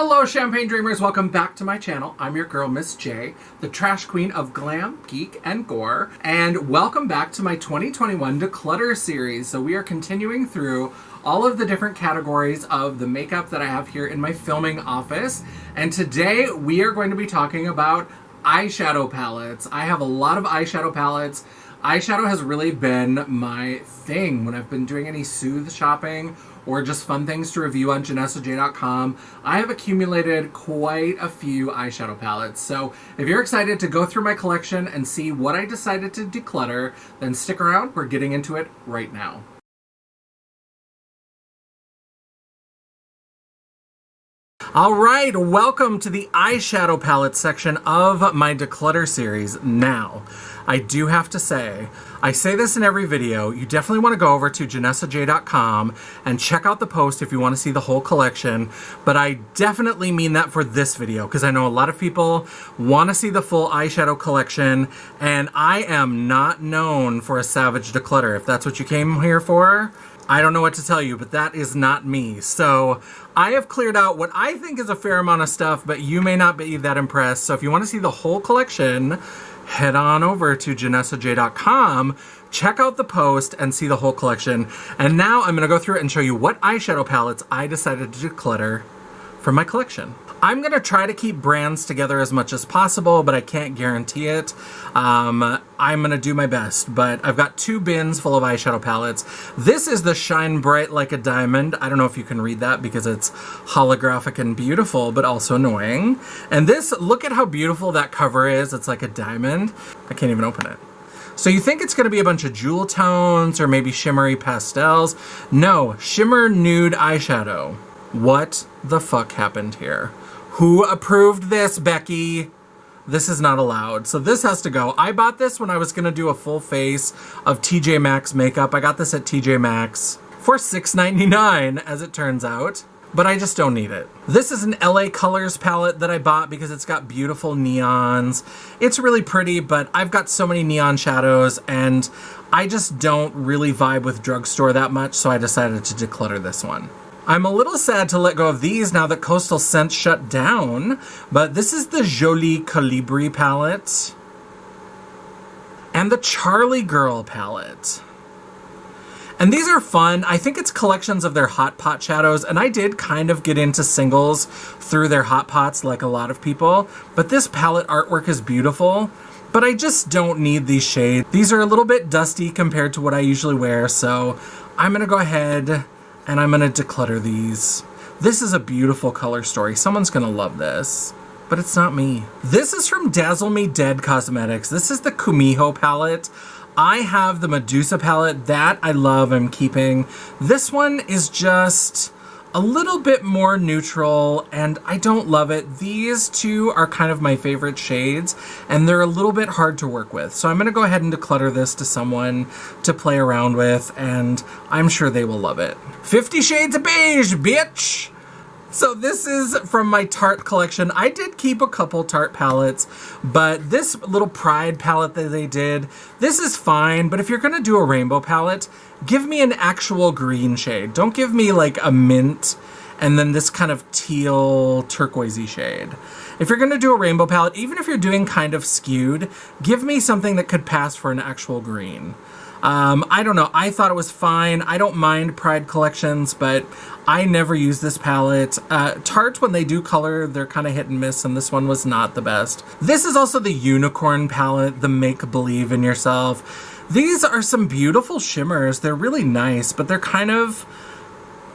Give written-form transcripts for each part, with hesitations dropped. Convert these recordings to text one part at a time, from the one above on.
Hello Champagne Dreamers, welcome back to my channel. I'm your girl Miss J, the trash queen of glam, geek, and gore, and welcome back to my 2021 Declutter series. So we are continuing through all of the different categories of the makeup that I have here in my filming office, and today we are going to be talking about eyeshadow palettes. I have a lot of eyeshadow palettes. Eyeshadow has really been my thing when I've been doing any Soothe shopping or just fun things to review on JanessaJ.com. I have accumulated quite a few eyeshadow palettes. So if you're excited to go through my collection and see what I decided to declutter, then stick around. We're getting into it right now. All right, welcome to the eyeshadow palette section of my Declutter series. Now, I do have to say, I say this in every video, you definitely want to go over to JanessaJ.com and check out the post if you want to see the whole collection, but I definitely mean that for this video because I know a lot of people want to see the full eyeshadow collection, and I am not known for a savage declutter. If that's what you came here for, I don't know what to tell you, but that is not me. So I have cleared out what I think is a fair amount of stuff, but you may not be that impressed. So if you want to see the whole collection, head on over to JanessaJ.com, check out the post, and see the whole collection. And now I'm going to go through it and show you what eyeshadow palettes I decided to declutter from my collection. I'm going to try to keep brands together as much as possible, but I can't guarantee it. I'm going to do my best, but I've got 2 bins full of eyeshadow palettes. This is the Shine Bright Like a Diamond. I don't know if you can read that because it's holographic and beautiful, but also annoying. And this, look at how beautiful that cover is. It's like a diamond. I can't even open it. So you think it's going to be a bunch of jewel tones or maybe shimmery pastels. No, shimmer nude eyeshadow. What the fuck happened here? Who approved this, Becky? This is not allowed. So this has to go. I bought this when I was going to do a full face of TJ Maxx makeup. I got this at TJ Maxx for $6.99, as it turns out. But I just don't need it. This is an LA Colors palette that I bought because it's got beautiful neons. It's really pretty, but I've got so many neon shadows and I just don't really vibe with drugstore that much, so I decided to declutter this one. I'm a little sad to let go of these now that Coastal Scent shut down, but this is the Jolie Colibri palette and the Charlie Girl palette. And these are fun. I think it's collections of their Hot Pot shadows, and I did kind of get into singles through their Hot Pots like a lot of people, but this palette artwork is beautiful, but I just don't need these shades. These are a little bit dusty compared to what I usually wear, so I'm gonna go ahead and I'm gonna declutter these. This is a beautiful color story. Someone's gonna love this, but it's not me. This is from Dazzle Me Dead Cosmetics. This is the Kumiho palette. I have the Medusa palette that I love, I'm keeping. This one is just a little bit more neutral and I don't love it. These two are kind of my favorite shades and they're a little bit hard to work with. So I'm gonna go ahead and declutter this to someone to play around with and I'm sure they will love it. 50 Shades of Beige, bitch! So this is from my Tarte collection. I did keep a couple Tarte palettes, but this little Pride palette that they did, this is fine, but if you're gonna do a rainbow palette, give me an actual green shade. Don't give me like a mint and then this kind of teal turquoisey shade. If you're gonna do a rainbow palette, even if you're doing kind of skewed, give me something that could pass for an actual green. I don't know, I thought it was fine. I don't mind Pride collections, but I never use this palette. Tarte, when they do color, they're kind of hit and miss, and this one was not the best. This is also the Unicorn palette, the Make Believe in Yourself. These are some beautiful shimmers. They're really nice, but they're kind of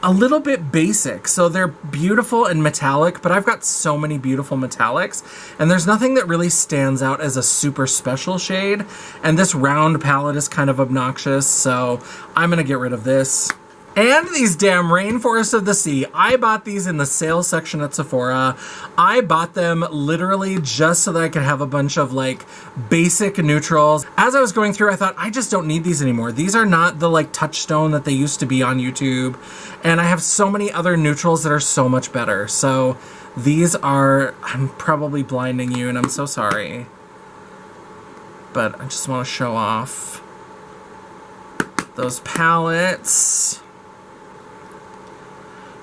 a little bit basic. So they're beautiful and metallic, but I've got so many beautiful metallics, and there's nothing that really stands out as a super special shade. And this round palette is kind of obnoxious, so I'm gonna get rid of this. And these damn Rainforests of the Sea. I bought these in the sales section at Sephora. I bought them literally just so that I could have a bunch of like basic neutrals. As I was going through, I thought, I just don't need these anymore. These are not the like touchstone that they used to be on YouTube. And I have so many other neutrals that are so much better. So these are, I'm probably blinding you and I'm so sorry. But I just want to show off those palettes.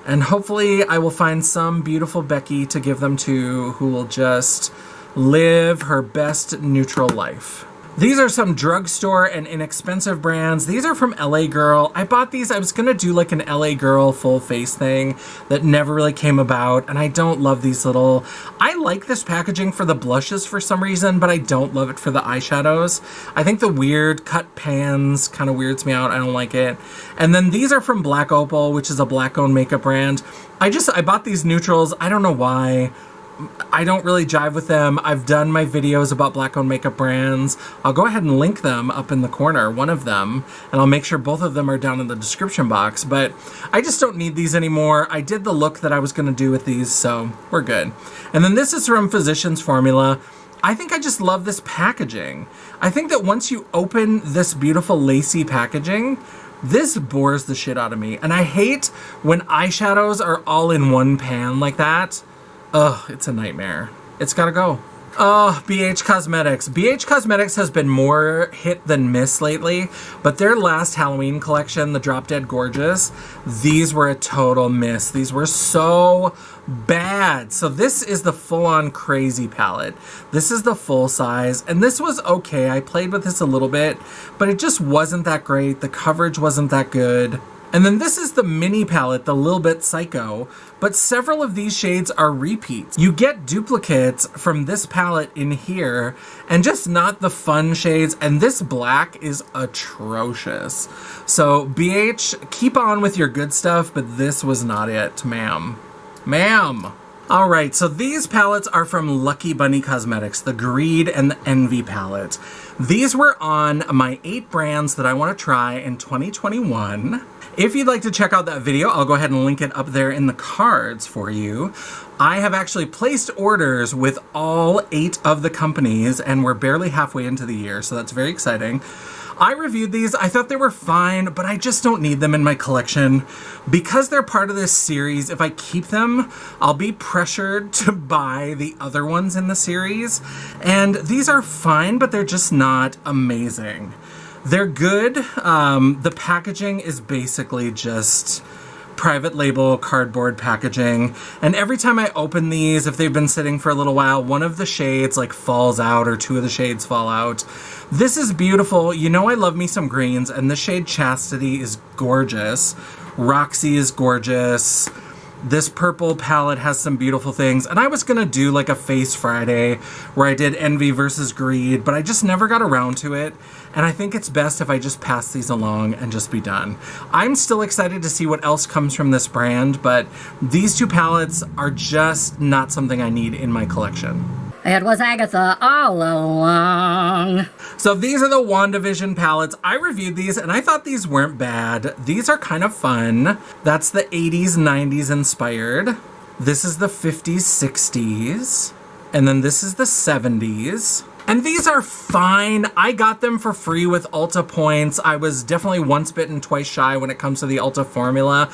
And hopefully I will find some beautiful Becky to give them to who will just live her best neutral life. These are some drugstore and inexpensive brands. These are from LA Girl. I bought these. I was going to do like an LA Girl full face thing that never really came about. And I don't love these little... I like this packaging for the blushes for some reason, but I don't love it for the eyeshadows. I think the weird cut pans kind of weirds me out. I don't like it. And then these are from Black Opal, which is a Black-owned makeup brand. I bought these neutrals. I don't know why. I don't really jive with them. I've done my videos about Black-owned makeup brands. I'll go ahead and link them up in the corner, one of them, and I'll make sure both of them are down in the description box, but I just don't need these anymore. I did the look that I was going to do with these, so we're good. And then this is from Physicians Formula. I think I just love this packaging. I think that once you open this beautiful lacy packaging, this bores the shit out of me. And I hate when eyeshadows are all in one pan like that. Ugh, it's a nightmare. It's gotta go. Oh, BH Cosmetics. BH Cosmetics has been more hit than miss lately, but their last Halloween collection, the Drop Dead Gorgeous, these were a total miss. These were so bad. So this is the full-on crazy palette. This is the full size, and this was okay. I played with this a little bit, but it just wasn't that great. The coverage wasn't that good. And then this is the mini palette, the Lil Bit Psycho, but several of these shades are repeats. You get duplicates from this palette in here, and just not the fun shades, and this black is atrocious. So BH, keep on with your good stuff, but this was not it, ma'am. Ma'am. All right, so these palettes are from Lucky Bunny Cosmetics, the Greed and the Envy palette. These were on my 8 brands that I want to try in 2021. If you'd like to check out that video, I'll go ahead and link it up there in the cards for you. I have actually placed orders with all 8 of the companies, and we're barely halfway into the year, so that's very exciting. I reviewed these. I thought they were fine, but I just don't need them in my collection. Because they're part of this series, if I keep them, I'll be pressured to buy the other ones in the series. And these are fine, but they're just not amazing. They're good. The packaging is basically just private label cardboard packaging, and every time I open these, if they've been sitting for a little while, one of the shades like falls out or 2 of the shades fall out. This is beautiful. You know I love me some greens, and the shade Chastity is gorgeous. Roxy is gorgeous. This purple palette has some beautiful things, and I was gonna do like a Face Friday where I did Envy versus Greed, but I just never got around to it, and I think it's best if I just pass these along and just be done. I'm still excited to see what else comes from this brand, but these 2 palettes are just not something I need in my collection. It was Agatha all along. So these are the WandaVision palettes. I reviewed these and I thought these weren't bad. These are kind of fun. That's the 80s, 90s inspired. This is the 50s, 60s. And then this is the 70s. And these are fine. I got them for free with Ulta points. I was definitely once bitten, twice shy when it comes to the Ulta formula.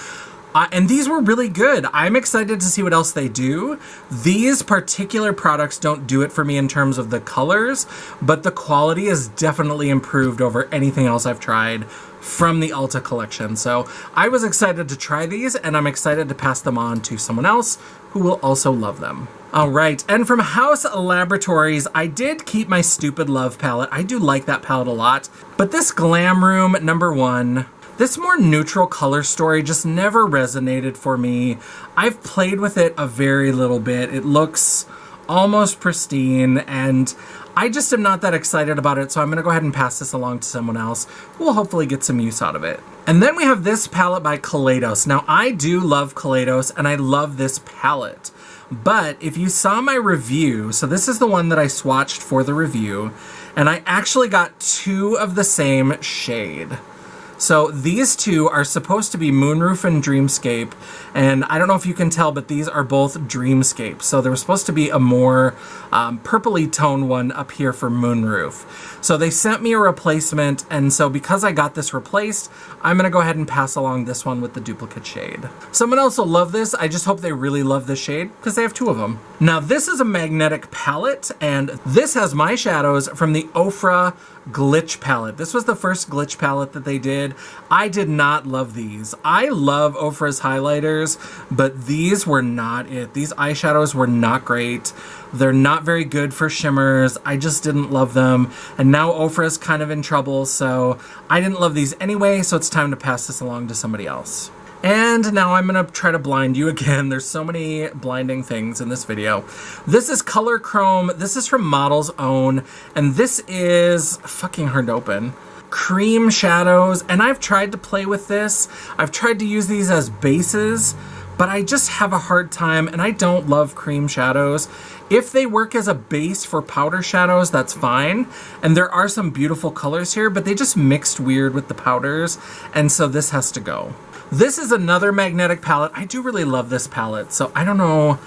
And these were really good. I'm excited to see what else they do. These particular products don't do it for me in terms of the colors, but the quality is definitely improved over anything else I've tried from the Ulta collection. So I was excited to try these, and I'm excited to pass them on to someone else who will also love them. All right, and from House Laboratories, I did keep my Stupid Love palette. I do like that palette a lot, but this Glam Room #1, this more neutral color story just never resonated for me. I've played with it a very little bit. It looks almost pristine, and I just am not that excited about it, so I'm gonna go ahead and pass this along to someone else who will hopefully get some use out of it. And then we have this palette by Kaleidos. Now, I do love Kaleidos, and I love this palette. But if you saw my review, so this is the one that I swatched for the review, and I actually got 2 of the same shade. So these 2 are supposed to be Moonroof and Dreamscape, and I don't know if you can tell, but these are both Dreamscape. So there was supposed to be a more purpley tone one up here for Moonroof. So they sent me a replacement, and so because I got this replaced, I'm gonna go ahead and pass along this one with the duplicate shade. Someone else will love this. I just hope they really love this shade because they have 2 of them. Now this is a magnetic palette, and this has my shadows from the Ofra Glitch palette. This was the first Glitch palette that they did. did. I did not love these. I love Ofra's highlighters, but these were not it. These eyeshadows were not great. They're not very good for shimmers. I just didn't love them. And now Ofra's kind of in trouble, so I didn't love these anyway, so it's time to pass this along to somebody else. And now I'm gonna try to blind you again. There's so many blinding things in this video. This is Color Chrome. This is from Model's Own, and this is fucking hard to open. Cream shadows, and I've tried to play with this. I've tried to use these as bases, but I just have a hard time, and I don't love cream shadows. If they work as a base for powder shadows, that's fine. And there are some beautiful colors here, but they just mixed weird with the powders, and so this has to go. This is another magnetic palette. I do really love this palette, so I don't know.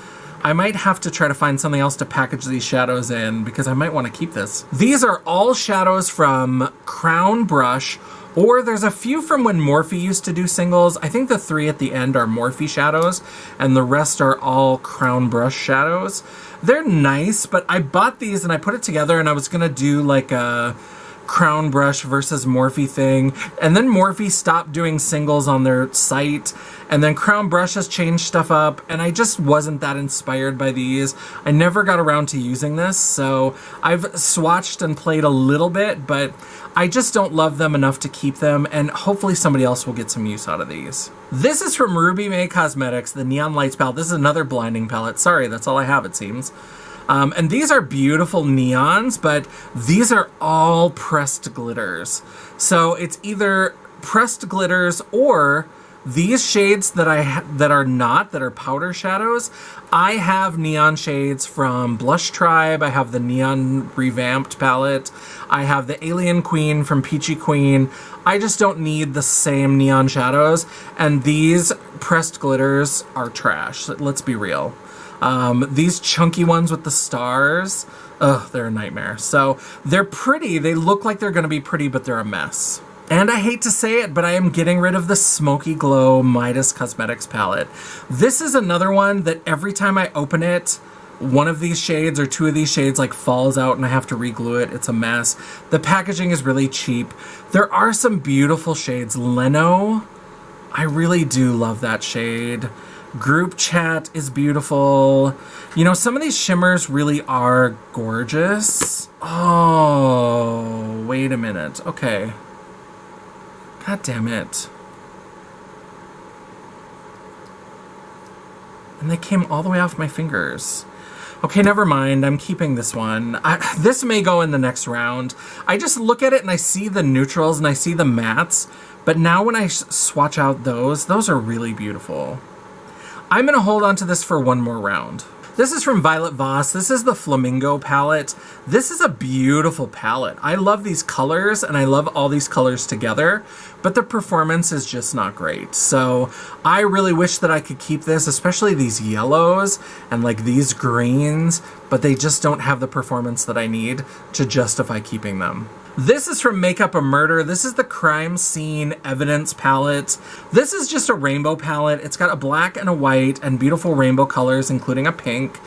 I might have to try to find something else to package these shadows in because I might want to keep this. These are all shadows from Crown Brush, or there's a few from when Morphe used to do singles. I think the 3 at the end are Morphe shadows, and the rest are all Crown Brush shadows. They're nice, but I bought these and I put it together and I was gonna do like a Crown Brush versus Morphe thing, and then Morphe stopped doing singles on their site, and then Crown Brush has changed stuff up, and I just wasn't that inspired by these. I never got around to using this, so I've swatched and played a little bit, but I just don't love them enough to keep them, and hopefully somebody else will get some use out of these. This is from Ruby May Cosmetics, the Neon Lights palette. This is another blinding palette. Sorry, that's all I have, it seems. And these are beautiful neons, but these are all pressed glitters. So it's either pressed glitters or these shades that that are powder shadows. I have neon shades from Blush Tribe. I have the Neon Revamped palette. I have the Alien Queen from Peachy Queen. I just don't need the same neon shadows. And these pressed glitters are trash. Let's be real. These chunky ones with the stars, ugh, they're a nightmare. So they're pretty, they look like they're gonna be pretty, but they're a mess. And I hate to say it, but I am getting rid of the Smoky Glow Midas Cosmetics palette. This is another one that every time I open it, one of these shades or 2 of these shades like falls out and I have to re-glue it. It's a mess. The packaging is really cheap. There are some beautiful shades. Leno, I really do love that shade. Group Chat is beautiful. You know, some of these shimmers really are gorgeous. Oh, wait a minute. Okay. God damn it. And they came all the way off my fingers. Okay, never mind. I'm keeping this one. This may go in the next round. I just look at it and I see the neutrals and I see the mattes. But now when I swatch out those are really beautiful. I'm going to hold on to this for one more round. This is from Violet Voss. This is the Flamingo palette. This is a beautiful palette. I love these colors and I love all these colors together, but the performance is just not great. So I really wish that I could keep this, especially these yellows and like these greens, but they just don't have the performance that I need to justify keeping them. This is from Makeup a Murder. This is the Crime Scene Evidence palette. This is just a rainbow palette. It's got a black and a white and beautiful rainbow colors, including a pink.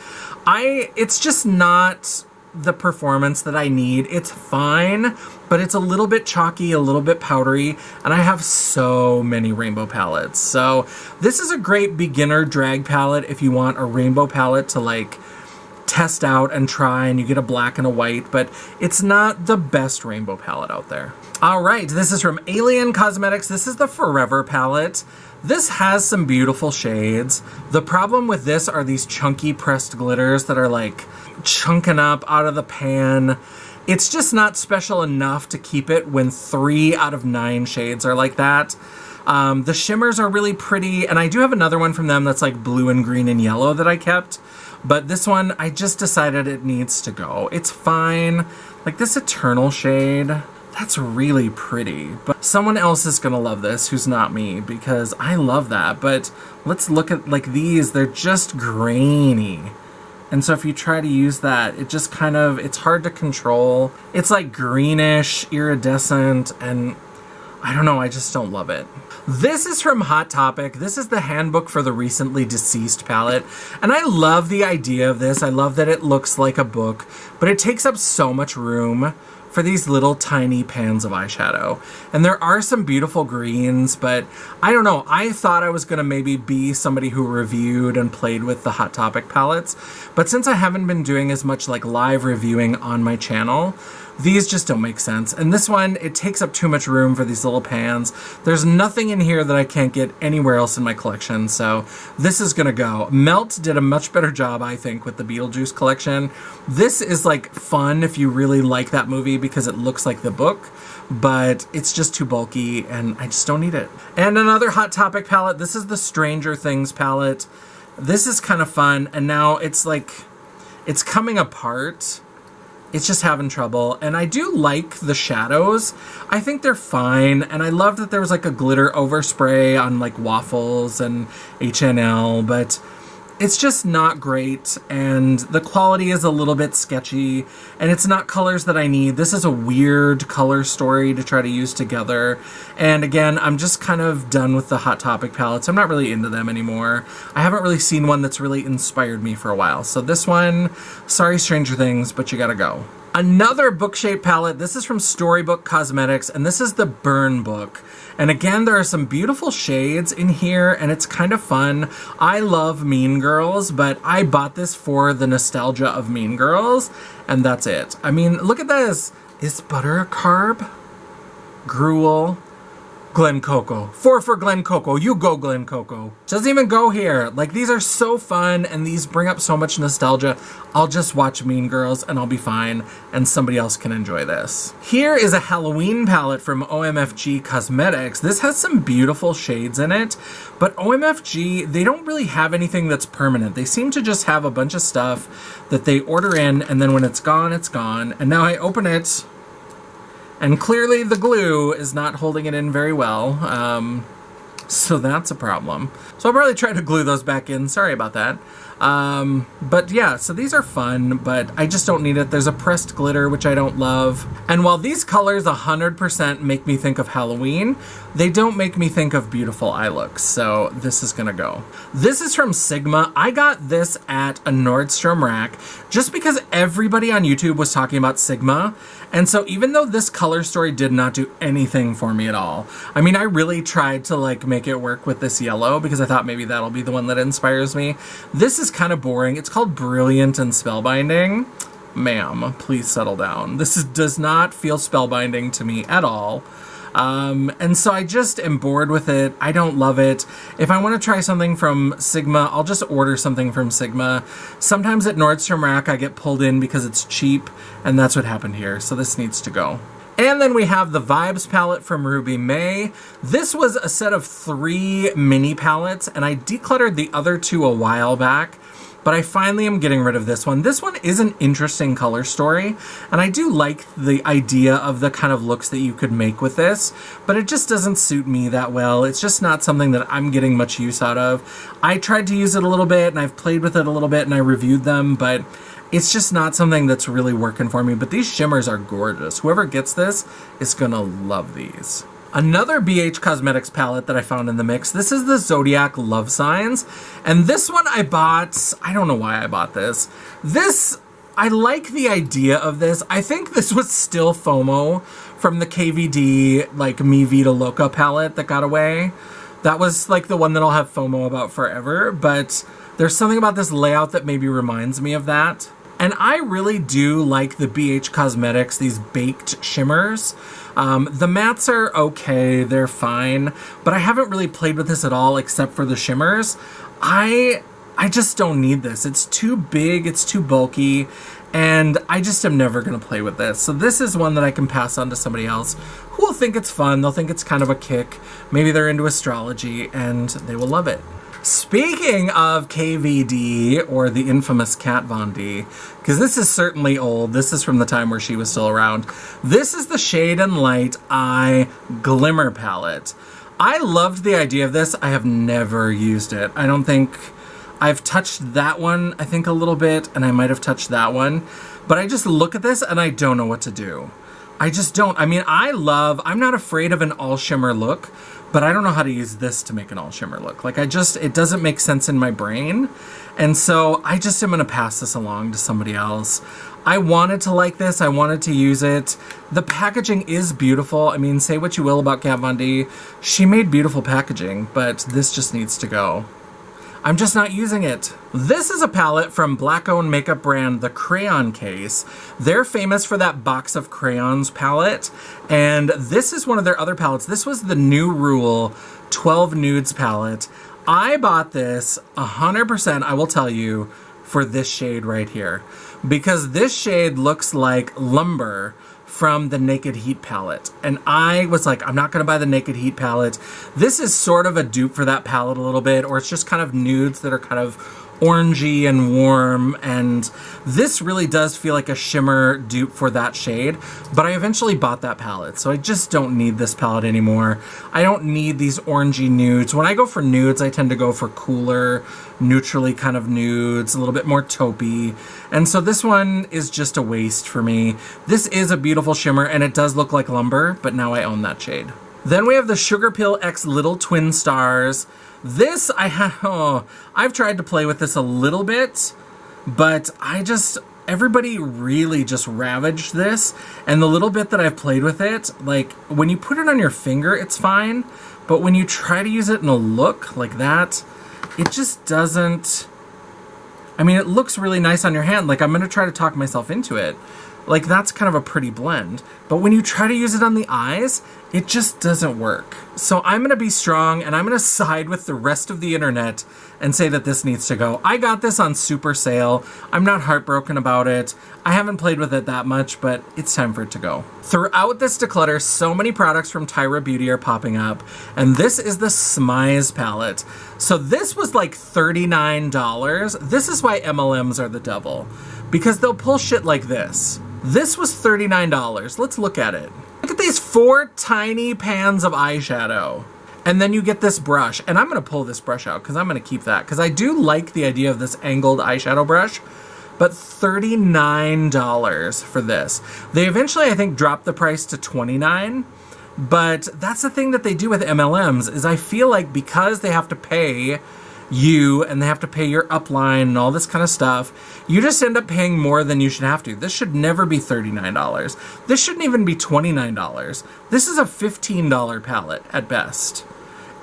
It's just not the performance that I need. It's fine, but it's a little bit chalky, a little bit powdery, and I have so many rainbow palettes. So this is a great beginner drag palette if you want a rainbow palette to like test out and try, and you get a black and a white, but it's not the best rainbow palette out there. All right, this is from Alien Cosmetics. This is the Forever palette. This has some beautiful shades. The problem with this are these chunky pressed glitters that are like chunking up out of the pan. It's just not special enough to keep it when 3 out of 9 shades are like that. The shimmers are really pretty, and I do have another one from them that's like blue and green and yellow that I kept. But this one, I just decided it needs to go. It's fine. Like this Eternal shade, that's really pretty. But someone else is gonna love this who's not me, because I love that. But let's look at like these, they're just grainy. And so if you try to use that, it just kind of, it's hard to control. It's like greenish, iridescent, and I don't know, I just don't love it. This is from Hot Topic. This is the Handbook for the Recently Deceased palette. And I love the idea of this. I love that it looks like a book, but it takes up so much room for these little tiny pans of eyeshadow. And there are some beautiful greens, but I don't know. I thought I was going to maybe be somebody who reviewed and played with the Hot Topic palettes. But since I haven't been doing as much like live reviewing on my channel, these just don't make sense. And this one, it takes up too much room for these little pans. There's nothing in here that I can't get anywhere else in my collection, so this is gonna go. Melt did a much better job, I think, with the Beetlejuice collection. This is like fun if you really like that movie because it looks like the book, but it's just too bulky and I just don't need it. And another Hot Topic palette, this is the Stranger Things palette. This is kind of fun, and now it's like, it's coming apart. It's just having trouble, and I do like the shadows. I think they're fine, and I love that there was like a glitter overspray on like Waffles and HNL, but it's just not great, and the quality is a little bit sketchy, and it's not colors that I need. This is a weird color story to try to use together, and again, I'm just kind of done with the Hot Topic palettes. I'm not really into them anymore. I haven't really seen one that's really inspired me for a while, so this one, sorry Stranger Things, but you gotta go. Another book shape palette, this is from Storybook Cosmetics, and this is the Burn book. And again, there are some beautiful shades in here, and it's kind of fun. I love Mean Girls, but I bought this for the nostalgia of Mean Girls, and that's it. I mean, look at this. Is butter a carb? Gruel. Glen Coco. 4 for Glen Coco. You go, Glen Coco. Doesn't even go here. Like, these are so fun, and these bring up so much nostalgia. I'll just watch Mean Girls, and I'll be fine, and somebody else can enjoy this. Here is a Halloween palette from OMFG Cosmetics. This has some beautiful shades in it, but OMFG, they don't really have anything that's permanent. They seem to just have a bunch of stuff that they order in, and then when it's gone, it's gone. And now I open it, and clearly the glue is not holding it in very well, so that's a problem. So I'll probably try to glue those back in. Sorry about that. But yeah, so these are fun, but I just don't need it. There's a pressed glitter, which I don't love. And while these colors 100% make me think of Halloween, they don't make me think of beautiful eye looks, so this is gonna go. This is from Sigma. I got this at a Nordstrom rack just because everybody on YouTube was talking about Sigma. And so even though this color story did not do anything for me at all, I mean, I really tried to like make it work with this yellow because I thought maybe that'll be the one that inspires me. This is kind of boring. It's called Brilliant and Spellbinding. Ma'am, please settle down. This does not feel spellbinding to me at all. And so I just am bored with it. I don't love it. If I want to try something from Sigma, I'll just order something from Sigma. Sometimes at Nordstrom Rack, I get pulled in because it's cheap, and that's what happened here. So this needs to go. And then we have the Vibes palette from Ruby May. This was a set of 3 mini palettes, and I decluttered the other 2 a while back. But I finally am getting rid of this one. This one is an interesting color story, and I do like the idea of the kind of looks that you could make with this, but it just doesn't suit me that well. It's just not something that I'm getting much use out of. I tried to use it a little bit, and I've played with it a little bit, and I reviewed them, but it's just not something that's really working for me. But these shimmers are gorgeous. Whoever gets this is gonna love these. Another BH Cosmetics palette that I found in the mix, this is the Zodiac Love Signs. And this one I bought, I don't know why I bought this. I like the idea of this. I think this was still FOMO from the KVD, like Mi Vida Loca palette that got away. That was like the one that I'll have FOMO about forever, but there's something about this layout that maybe reminds me of that. And I really do like the BH Cosmetics, these baked shimmers. The mattes are okay, they're fine, but I haven't really played with this at all except for the shimmers. I just don't need this. It's too big, it's too bulky, and I just am never gonna play with this. So this is one that I can pass on to somebody else who will think it's fun, they'll think it's kind of a kick, maybe they're into astrology, and they will love it. Speaking of KVD, or the infamous Kat Von D, because this is certainly old, this is from the time where she was still around, this is the Shade and Light Eye Glimmer palette. I loved the idea of this. I have never used it. I don't think I've touched that one, I think a little bit, and I might have touched that one, but I just look at this and I don't know what to do. I just don't. I mean, I'm not afraid of an all shimmer look, but I don't know how to use this to make an all shimmer look. Like it doesn't make sense in my brain. And so I just am going to pass this along to somebody else. I wanted to like this. I wanted to use it. The packaging is beautiful. I mean, say what you will about Kat Von D. She made beautiful packaging, but this just needs to go. I'm just not using it. This is a palette from Black-owned makeup brand The Crayon Case. They're famous for that Box of Crayons palette, and this is one of their other palettes. This was the New Rule 12 Nudes palette. I bought this 100%, I will tell you, for this shade right here, because this shade looks like Lumber from the Naked Heat palette. And I was like, I'm not gonna buy the Naked Heat palette. This is sort of a dupe for that palette a little bit, or it's just kind of nudes that are kind of orangey and warm, and this really does feel like a shimmer dupe for that shade, but I eventually bought that palette, so I just don't need this palette anymore. I don't need these orangey nudes. When I go for nudes, I tend to go for cooler, neutrally kind of nudes, a little bit more taupey, and so this one is just a waste for me. This is a beautiful shimmer, and it does look like Lumber, but now I own that shade. Then we have the Sugar Pill X Little Twin Stars. This, I've tried to play with this a little bit, but everybody really just ravaged this, and the little bit that I've played with it, like, when you put it on your finger, it's fine, but when you try to use it in a look like that, it just doesn't, I mean, it looks really nice on your hand, like, I'm gonna try to talk myself into it. Like, that's kind of a pretty blend. But when you try to use it on the eyes, it just doesn't work. So I'm gonna be strong, and I'm gonna side with the rest of the internet and say that this needs to go. I got this on super sale. I'm not heartbroken about it. I haven't played with it that much, but it's time for it to go. Throughout this declutter, so many products from Tyra Beauty are popping up, and this is the Smize palette. So this was like $39. This is why MLMs are the devil, because they'll pull shit like this. This was $39. Let's look at it. Look at these 4 tiny pans of eyeshadow. And then you get this brush. And I'm going to pull this brush out because I'm going to keep that, because I do like the idea of this angled eyeshadow brush. But $39 for this. They eventually, I think, dropped the price to $29. But that's the thing that they do with MLMs, is I feel like because they have to pay you and they have to pay your upline and all this kind of stuff, you just end up paying more than you should have to. This should never be $39. This shouldn't even be $29. This is a $15 palette at best.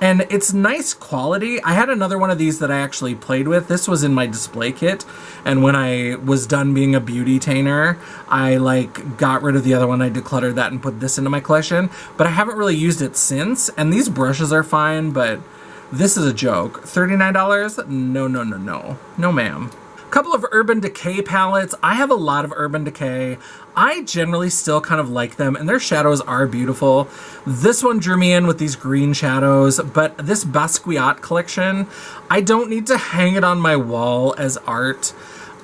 And it's nice quality. I had another one of these that I actually played with. This was in my display kit, and when I was done being a beauty tainer, I got rid of the other one. I decluttered that and put this into my collection, but I haven't really used it since, and these brushes are fine, but this is a joke. $39? No, no, no, no. No, ma'am. Couple of Urban Decay palettes. I have a lot of Urban Decay. I generally still kind of like them, and their shadows are beautiful. This one drew me in with these green shadows, but this Basquiat collection, I don't need to hang it on my wall as art.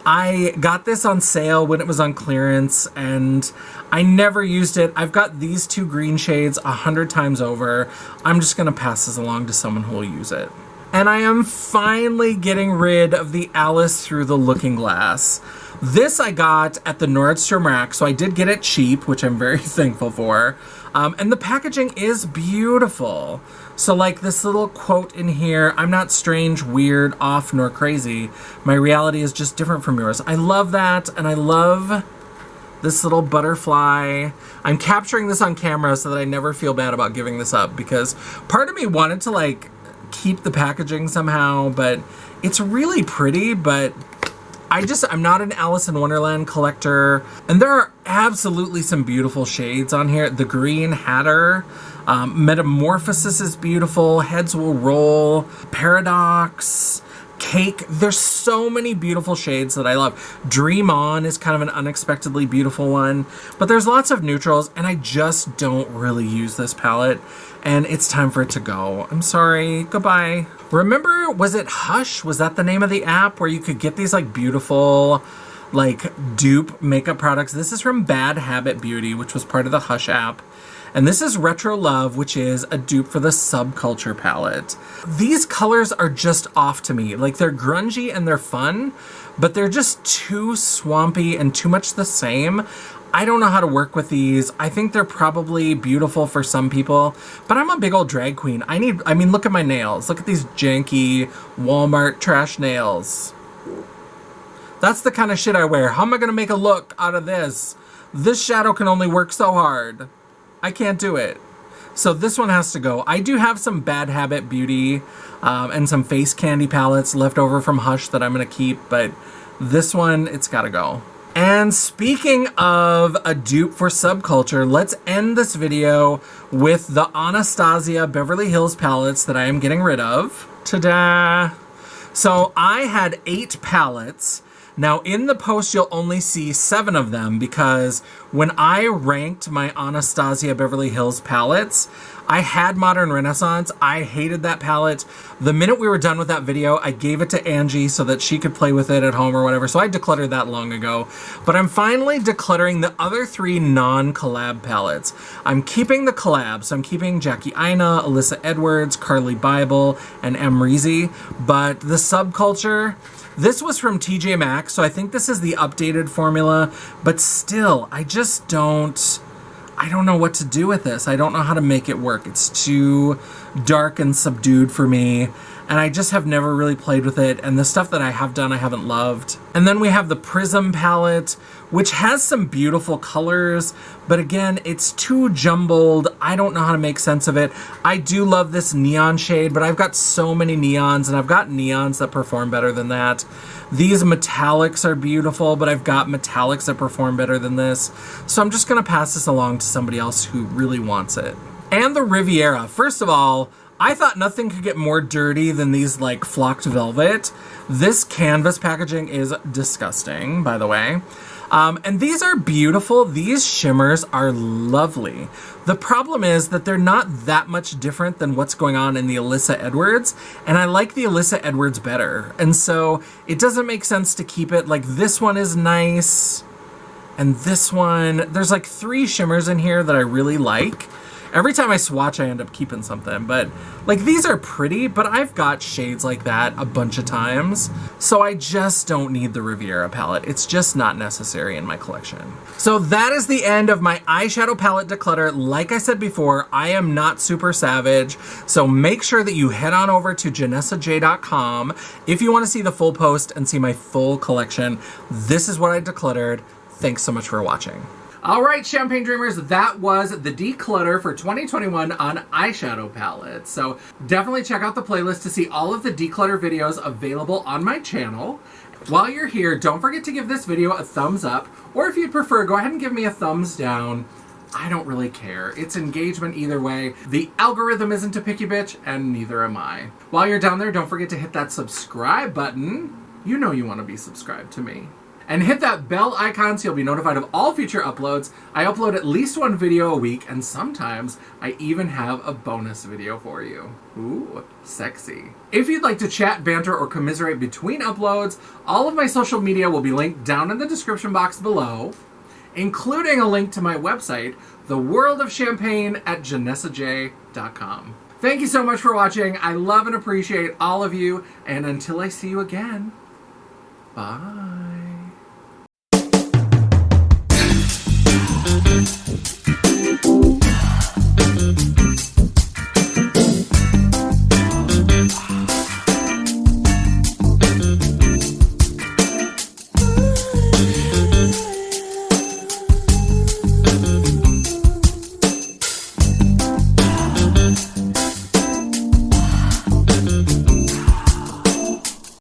I got this on sale when it was on clearance, and I never used it. I've got these 2 green shades 100 times over. I'm just gonna pass this along to someone who will use it. And I am finally getting rid of the Alice Through the Looking Glass. This I got at the Nordstrom Rack, so I did get it cheap, which I'm very thankful for. And the packaging is beautiful. So this little quote in here, I'm not strange, weird, off, nor crazy. My reality is just different from yours. I love that, and I love this little butterfly. I'm capturing this on camera so that I never feel bad about giving this up, because part of me wanted to keep the packaging somehow, but it's really pretty, but I'm not an Alice in Wonderland collector. And there are absolutely some beautiful shades on here. The Green Hatter, Metamorphosis is beautiful, Heads Will Roll, Paradox, Cake. There's so many beautiful shades that I love. Dream On is kind of an unexpectedly beautiful one, but there's lots of neutrals, and I just don't really use this palette, and it's time for it to go. I'm sorry, goodbye. Remember, was it Hush? Was that the name of the app where you could get these beautiful dupe makeup products? This is from Bad Habit Beauty, which was part of the Hush app. And this is Retro Love, which is a dupe for the Subculture palette. These colors are just off to me. They're grungy and they're fun, but they're just too swampy and too much the same. I don't know how to work with these. I think they're probably beautiful for some people, but I'm a big old drag queen. I mean, look at my nails. Look at these janky Walmart trash nails. That's the kind of shit I wear. How am I going to make a look out of this? This shadow can only work so hard. I can't do it. So this one has to go. I do have some Bad Habit Beauty and some face candy palettes left over from Hush that I'm going to keep, but this one, it's got to go. And speaking of a dupe for subculture, let's end this video with the Anastasia Beverly Hills palettes that I am getting rid of. Ta-da! So I had 8 palettes. Now in the post, you'll only see 7 of them because when I ranked my Anastasia Beverly Hills palettes, I had Modern Renaissance. I hated that palette. The minute we were done with that video, I gave it to Angie so that she could play with it at home or whatever. So I decluttered that long ago. But I'm finally decluttering the other 3 non-collab palettes. I'm keeping the collabs. So I'm keeping Jackie Aina, Alyssa Edwards, Carly Bible, and Emreezy. But the subculture... This was from TJ Maxx, so I think this is the updated formula, but still, I don't know what to do with this. I don't know how to make it work. It's too dark and subdued for me, and I just have never really played with it, and the stuff that I have done I haven't loved. And then we have the Prism palette, which has some beautiful colors, but again, it's too jumbled. I don't know how to make sense of it. I do love this neon shade, but I've got so many neons, and I've got neons that perform better than that. These metallics are beautiful, but I've got metallics that perform better than this. So I'm just gonna pass this along to somebody else who really wants it. And the Riviera. First of all, I thought nothing could get more dirty than these like flocked velvet. This canvas packaging is disgusting, by the way. And these are beautiful. These shimmers are lovely. The problem is that they're not that much different than what's going on in the Alyssa Edwards, and I like the Alyssa Edwards better. And so it doesn't make sense to keep it. Like this one is nice, and this one, there's like 3 shimmers in here that I really like. Every time I swatch, I end up keeping something, but like these are pretty, but I've got shades like that a bunch of times. So I just don't need the Riviera palette. It's just not necessary in my collection. So that is the end of my eyeshadow palette declutter. Like I said before, I am not super savage. So make sure that you head on over to janessaj.com if you want to see the full post and see my full collection. This is what I decluttered. Thanks so much for watching. All right, Champagne Dreamers, that was the declutter for 2021 on eyeshadow palettes. So definitely check out the playlist to see all of the declutter videos available on my channel. While you're here, don't forget to give this video a thumbs up, or if you'd prefer, go ahead and give me a thumbs down. I don't really care. It's engagement either way. The algorithm isn't a picky bitch, and neither am I. While you're down there, don't forget to hit that subscribe button. You know you want to be subscribed to me. And hit that bell icon so you'll be notified of all future uploads. I upload at least 1 video a week, and sometimes I even have a bonus video for you. Ooh, sexy. If you'd like to chat, banter, or commiserate between uploads, all of my social media will be linked down in the description box below, including a link to my website, The World of Champagne at janessaj.com. Thank you so much for watching. I love and appreciate all of you, and until I see you again, bye. Thank you.